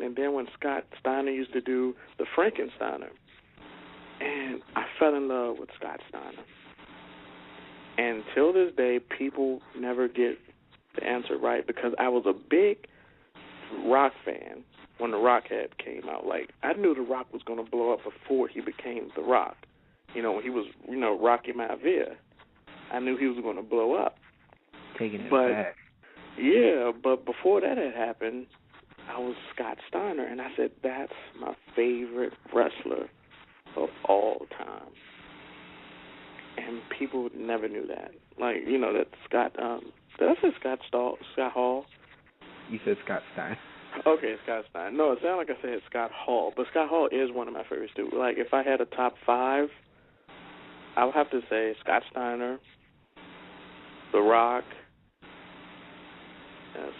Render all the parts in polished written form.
it. And then when Scott Steiner used to do the Frankensteiner, and I fell in love with Scott Steiner. And till this day, people never get the answer right because I was a big Rock fan when The Rock had came out. Like, I knew The Rock was going to blow up before he became The Rock. You know, when he was, Rocky Maivia, I knew he was going to blow up. Taking it back. Yeah, but before that had happened, I was Scott Steiner, and I said, that's my favorite wrestler of all time. And people never knew that. Like, that Scott, did I say Scott Hall? You said Scott Steiner. Okay, Scott Steiner. No, it sounded like I said Scott Hall, but Scott Hall is one of my favorites, too. Like, if I had a top 5, I would have to say Scott Steiner, The Rock,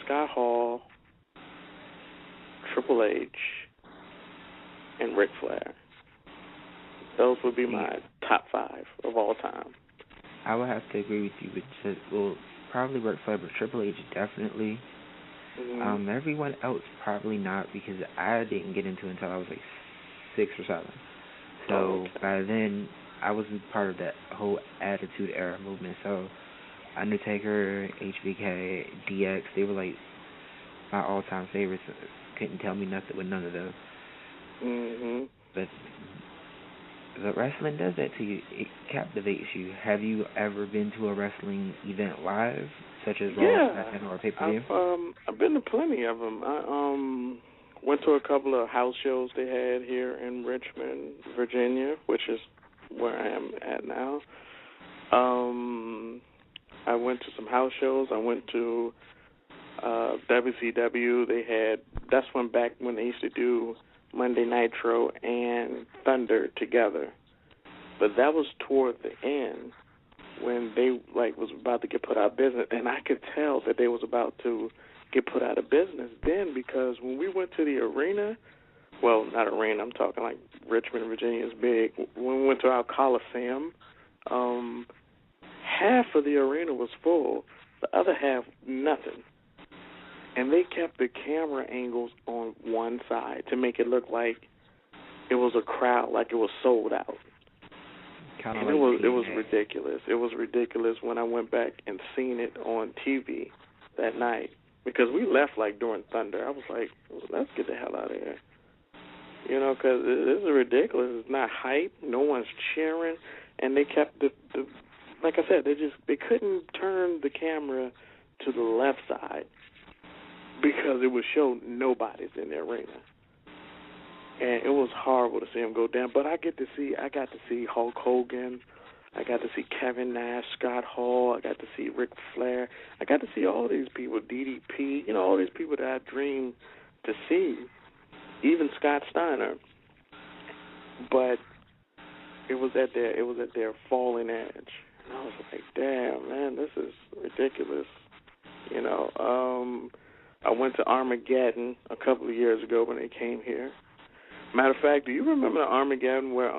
Scott Hall, Triple H, and Ric Flair. Those would be my top 5 of all time. I would have to agree with you, but probably Ric Flair, but Triple H definitely. Mm-hmm. Everyone else probably not, because I didn't get into it until I was like 6 or 7. So by then, I was part of that whole Attitude Era movement. So Undertaker, HBK, DX, they were like my all-time favorites. Couldn't tell me nothing with none of those. Mm-hmm. But wrestling does that to you. It captivates you. Have you ever been to a wrestling event live, such as Raw, or pay-per-view? I've been to plenty of them. I went to a couple of house shows they had here in Richmond, Virginia, which is where I am at now. I went to some house shows. I went to WCW. That's back when they used to do Monday Nitro and Thunder together. But that was toward the end when they was about to get put out of business, and I could tell that they was about to get put out of business then, because when we went to the arena, well, not arena, I'm talking like Richmond, Virginia is big. When we went to our Coliseum, half of the arena was full, the other half nothing. And they kept the camera angles on one side to make it look like it was a crowd, like it was sold out. And it was ridiculous. It was ridiculous when I went back and seen it on TV that night, because we left during Thunder. I was like, let's get the hell out of here. Because this is ridiculous. It's not hype. No one's cheering. And they kept the like I said, they couldn't turn the camera to the left side because it would show nobody's in the arena. And it was horrible to see him go down. But I got to see Hulk Hogan. I got to see Kevin Nash, Scott Hall. I got to see Ric Flair. I got to see all these people, DDP, all these people that I dreamed to see, even Scott Steiner. But it was at their falling edge. And I was like, damn, man, this is ridiculous. I went to Armageddon a couple of years ago when they came here. Matter of fact, do you remember the Armageddon where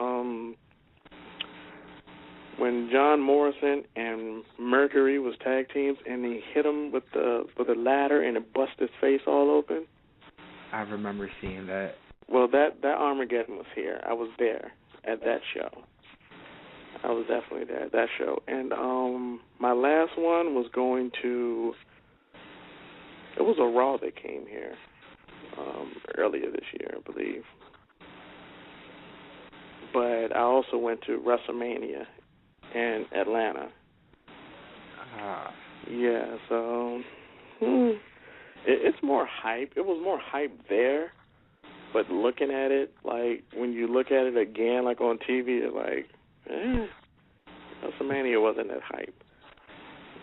when John Morrison and Mercury was tag teams and they hit him with a ladder and it busted his face all open? I remember seeing that. Well, that Armageddon was here. I was there at that show. I was definitely there at that show. And my last one was it was a Raw that came here earlier this year, I believe. But I also went to WrestleMania in Atlanta. Yeah, so it's more hype. It was more hype there, but looking at it, when you look at it again, on TV, it's WrestleMania wasn't that hype.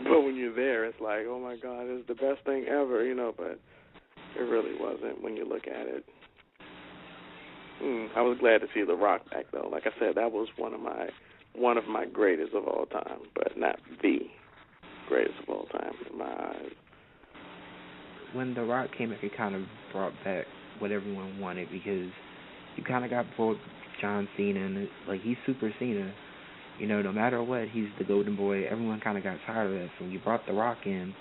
But when you're there, it's like, oh my God, it's the best thing ever, but it really wasn't when you look at it. I was glad to see The Rock back, though. Like I said, that was one of my greatest of all time, but not the greatest of all time in my eyes. When The Rock came, it kind of brought back what everyone wanted, because you kind of got bored with John Cena, and he's Super Cena. No matter what, he's the golden boy. Everyone kind of got tired of that. So when you brought The Rock in,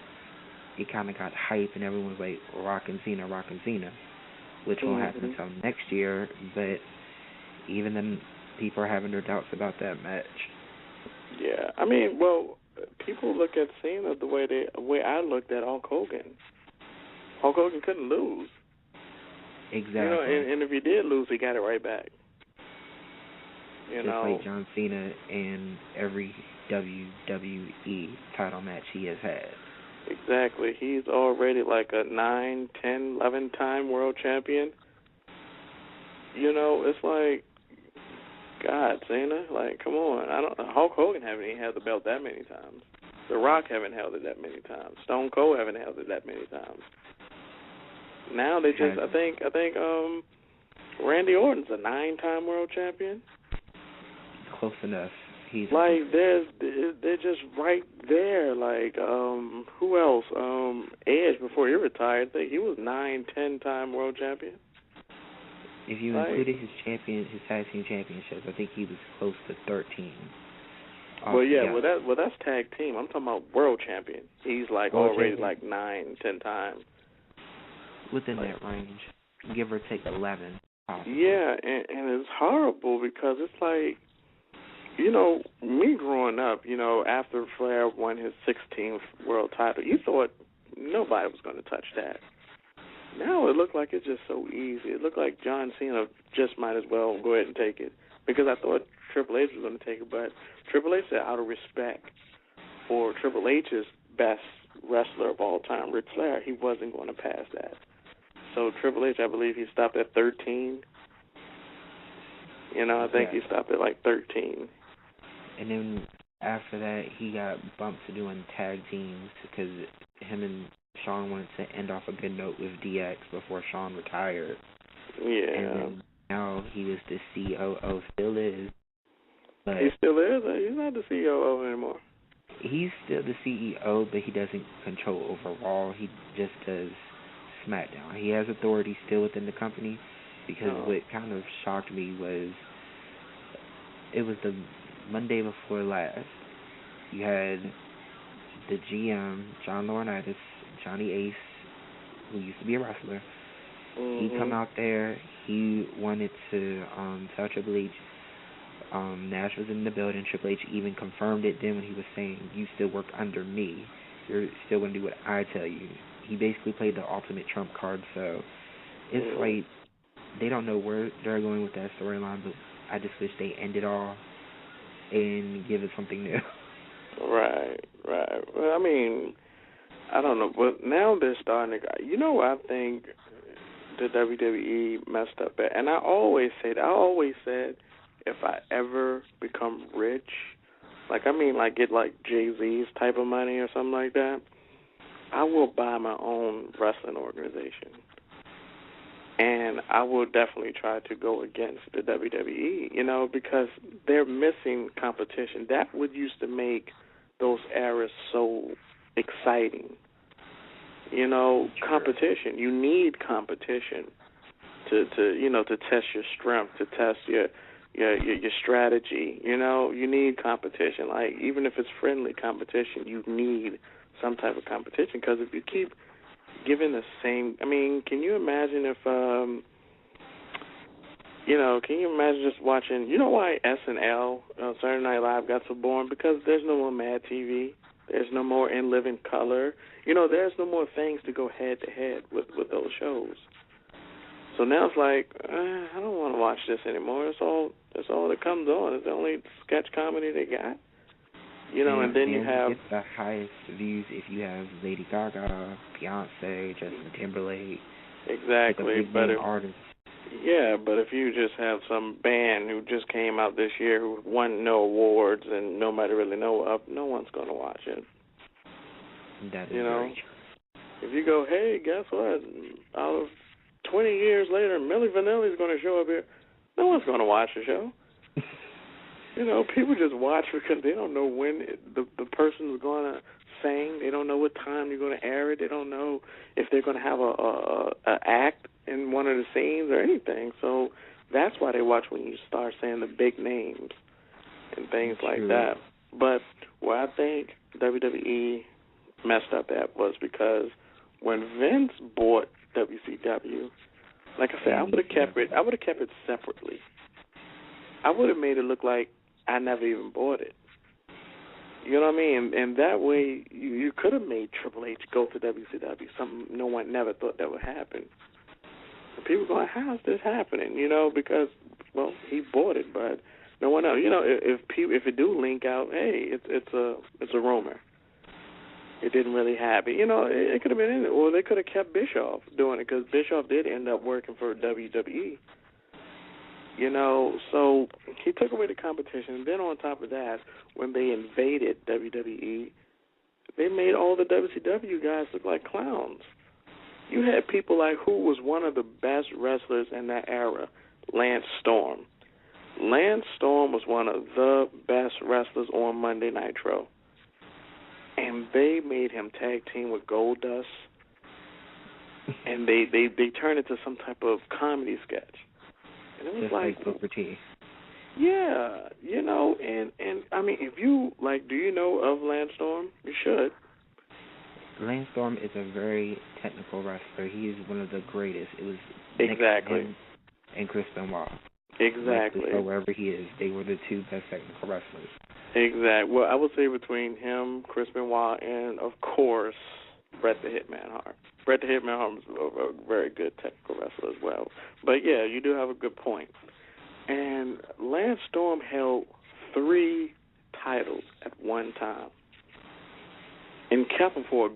it kind of got hype, and everyone was like, Rock and Cena, Rock and Cena. which won't happen until next year. But even then, people are having their doubts about that match. Yeah, I mean, well, people look at Cena the way I looked at Hulk Hogan. Hulk Hogan couldn't lose. Exactly. You know, and if he did lose, he got it right back. You Just know, like John Cena in every WWE title match he has had. Exactly. He's already like a 9, 10, 11-time world champion. You know, it's like, God, Cena, like, come on. Hulk Hogan haven't even held the belt that many times. The Rock haven't held it that many times. Stone Cold haven't held it that many times. Now they just, I think, Randy Orton's a 9-time world champion. Close enough. He's like they're just right there. Like who else? Edge before he retired, I think he was 9, 10-time world champion. If you included his tag team championships, I think he was close to 13. Well, yeah, that's tag team. I'm talking about world champion. He's like already like 9, 10 times. Within that range, give or take 11. Possibly. Yeah, and it's horrible because it's like, you know, me growing up, you know, after Flair won his 16th world title, you thought nobody was going to touch that. Now it looked like it's just so easy. It looked like John Cena just might as well go ahead and take it, because I thought Triple H was going to take it, but Triple H said out of respect for Triple H's best wrestler of all time, Ric Flair, he wasn't going to pass that. So Triple H, I believe he stopped at 13. You know, I think he stopped at like 13. And then after that, he got bumped to doing tag teams because him and Shawn wanted to end off a good note with DX before Shawn retired. Yeah. And then now he was the COO, still is. But he still is? He's not the COO anymore. He's still the CEO, but he doesn't control over Raw. He just does SmackDown. He has authority still within the company, because what kind of shocked me was it was the Monday before last. You had the GM, John Laurinaitis, Johnny Ace, who used to be a wrestler. He come out there. He wanted to tell Triple H Nash was in the building. Triple H even confirmed it then when he was saying, "You still work under me. You're still going to do what I tell you." He basically played the ultimate trump card, so it's like they don't know where they're going with that storyline, but I just wish they end it all and give it something new. Right. Well, I mean, I don't know, but now they're starting to. You know, I think the WWE messed up at, and I always said, if I ever become rich, get like Jay-Z's type of money or something like that, I will buy my own wrestling organization. And I will definitely try to go against the WWE, you know, because they're missing competition. That what used to make those eras so exciting. You know, competition. You need competition to test your strength, to test your strategy. You know, you need competition. Like, even if it's friendly competition, you need some type of competition, because if you keep giving the same, I mean, can you imagine if can you imagine just watching, you know why SNL, Saturday Night Live, got so boring? Because there's no more Mad TV. There's no more In Living Color. You know, there's no more things to go head-to-head with those shows. So now it's like, I don't want to watch this anymore. That's all that comes on. It's the only sketch comedy they got. You know, and then you have... It's the highest views if you have Lady Gaga, Beyonce, Justin Timberlake. Exactly. But artists. Yeah, but if you just have some band who just came out this year who won no awards and nobody really know, no one's going to watch it. That is very true. If you go, hey, guess what? Out of 20 years later, Milli Vanilli's going to show up here, no one's going to watch the show. You know, people just watch because they don't know when the person's going to sing. They don't know what time you're going to air it. They don't know if they're going to have a act in one of the scenes or anything. So that's why they watch when you start saying the big names and things like that. But what I think WWE messed up at was because when Vince bought WCW, Like I said, I would have kept it. I would have kept it separately. I would have made it look like I never even bought it. You know what I mean? And that way, you could have made Triple H go to WCW. Something no one never thought that would happen. And people going, how's this happening? You know, because he bought it, but no one else. You know, if it do link out, hey, it's a rumor. It didn't really happen. You know, it could have been in it, or they could have kept Bischoff doing it because Bischoff did end up working for WWE. You know, so he took away the competition. And then on top of that, when they invaded WWE, they made all the WCW guys look like clowns. You had people like who was one of the best wrestlers in that era, Lance Storm. Lance Storm was one of the best wrestlers on Monday Nitro. And they made him tag team with Goldust. And they turned it to some type of comedy sketch. And it was just like Booker T. Yeah, you know, and I mean, if you, like, do you know of Lance Storm? You should. Lance Storm is a very technical wrestler. He is one of the greatest. It was exactly him and Chris Benoit. Exactly. Like, wherever he is, they were the two best technical wrestlers. Exactly. Well, I would say between him, Chris Benoit, and, of course, Bret the Hitman Hart. Bret the Hitman Hart was a very good technical wrestler as well. But, yeah, you do have a good point. And Lance Storm held 3 titles at one time and kept them for a